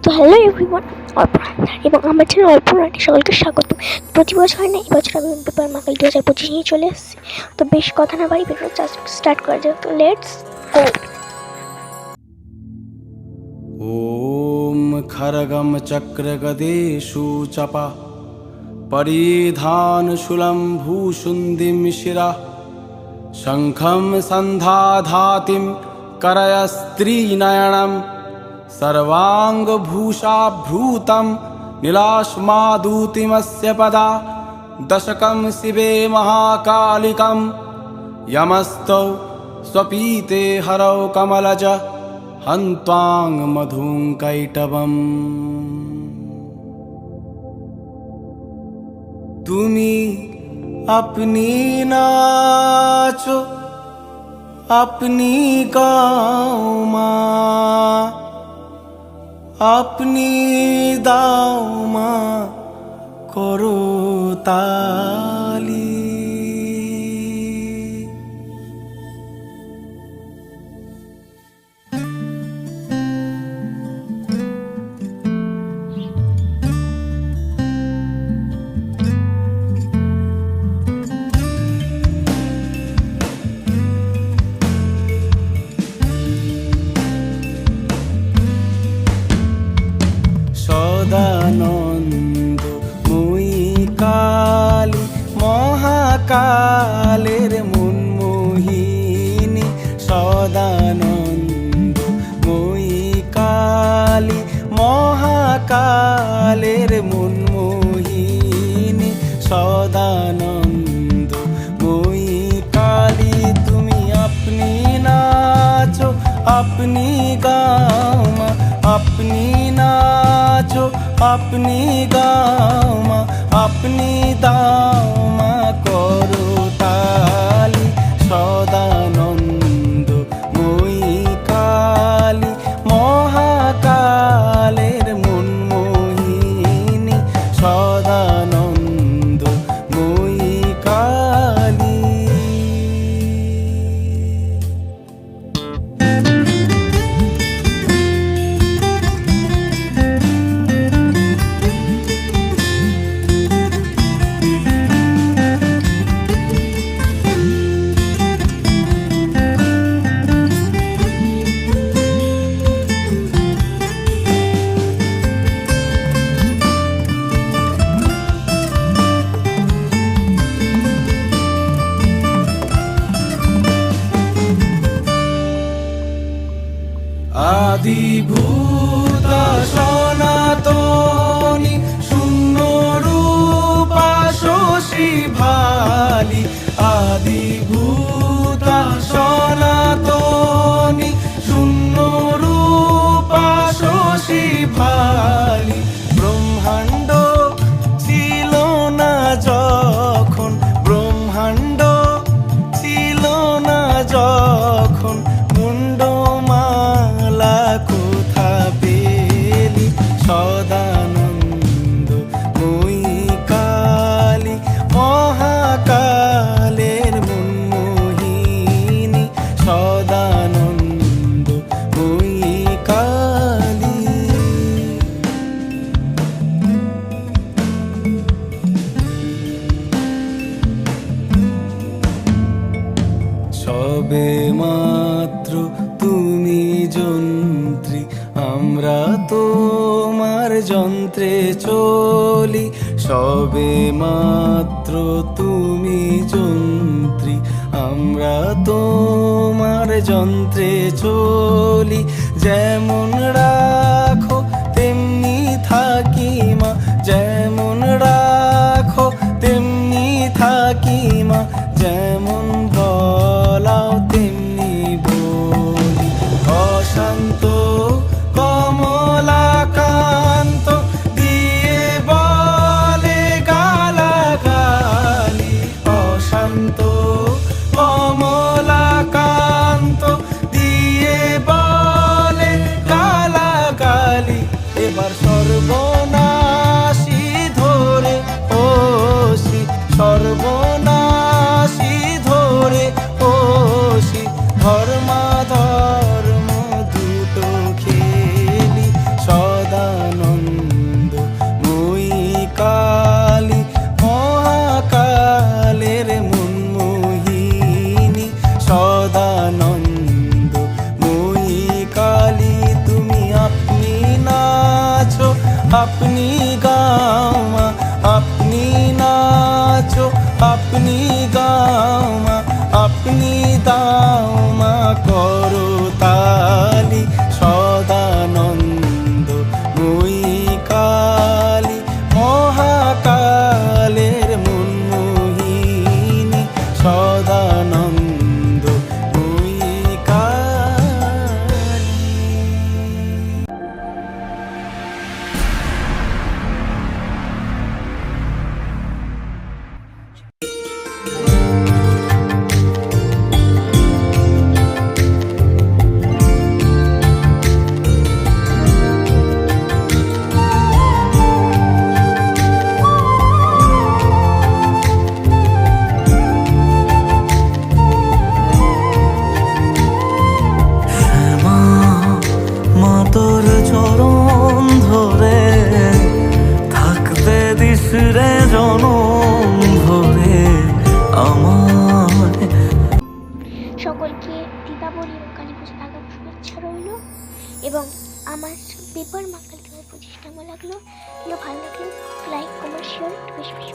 তো hello everyone, অল্পরান এবং আমার চ্যানেল অল্পরানে সকলকে স্বাগত। প্রতি বছর হয় না, এবছর আমি পেপার মাকাল 2025 নিয়ে চলে এসেছি। তো বেশ কথা না বাড়ি ভিডিও স্টার্ট করা যাক। তো লেটস গো। ॐ खड्गं चक्रगदेषु चपा परिधानशूलं भूषुण्डिं शिरा शङ्खं सन्धाधातिं करयस्त्रीनयनं सर्वाङ्गभूषाभूतं नीलाश्मादूतिमस्य पदा दशकं शिवे महाकालिकं यमस्तौ स्वपीते हरौ कमलज हन्त्वां मधुं कैटवम्। তুমি अपनी नाचो अपनी गाओ माँ अपनी दाओ माँ करो ताली। সদানন্দ মই কালী মহাকালের মনমোহিনী সদানন্দ মই কালী মহাকালের মনমোহিনী সদানন্দ মই কালী তুমি আপনি নাচো আপনি গাও মা अपनी नाचो अपनी गाओ माँ अपनी दाओ माँ करो ताली। सदानंद মই কালী মহাকালের মনমোহিনী সদানন্দ মই কালী। আদিভূতা সনাতনী শূন্য রূপা শশী ভালি আদিভূতা সনাতনী শূন্য রূপা শশী ভালি ব্রহ্মাণ্ড ছিল না যখন ব্রহ্মাণ্ড ছিল না যখন মুন্ডমালা কোথা পেলি সদানন্দ মই কালী মহাকালের মনমোহিনী সদানন্দ মই কালী। সবে মাত্র তুমি যন্ত্রী আমরা তোমার যন্ত্রে চলি সবে মাত্র তুমি যন্ত্রী আমরা তোমার যন্ত্রে চলি যেমন রাখো তেমনি থাকি মা যেমন রাখো তেমনি থাকি মা যেমন বলাও তেমনি বলি অশান্ত কমলাকান্ত দিয়ে বলে গালাগালি অশান্ত কমলাকান্ত দিয়ে বলে গালাগালি এবার সর্বনাশী ধরে ওসি সর্বনাশী ধরে ওসি ধর্মা ধর্ম দুটো খেলি সদা সদানন্দ মই কালী মহাকালের মনমোহিনী সদানন্দ মই কালী তুমি আপনি নাচো আপনি গাও মা আপনি নাচো আপনি গাও মা আপনি দাও মা করো তালি সদানন্দ মই কালী মহাকালের মনমোহিনী সদানন্দ মই কালী। মা তোর চরণ ধরে থাকতে দিস রে জনম ধরে আমার। সকলকে দীপাবলি এবং কালী পুজোর আগাম শুভেচ্ছা রইল। এবং আমার পেপার মা কালী 2025 কেমন লাগলো, ভালো লাগলে লাইক কমেন্ট শেয়ার বেশি বেশি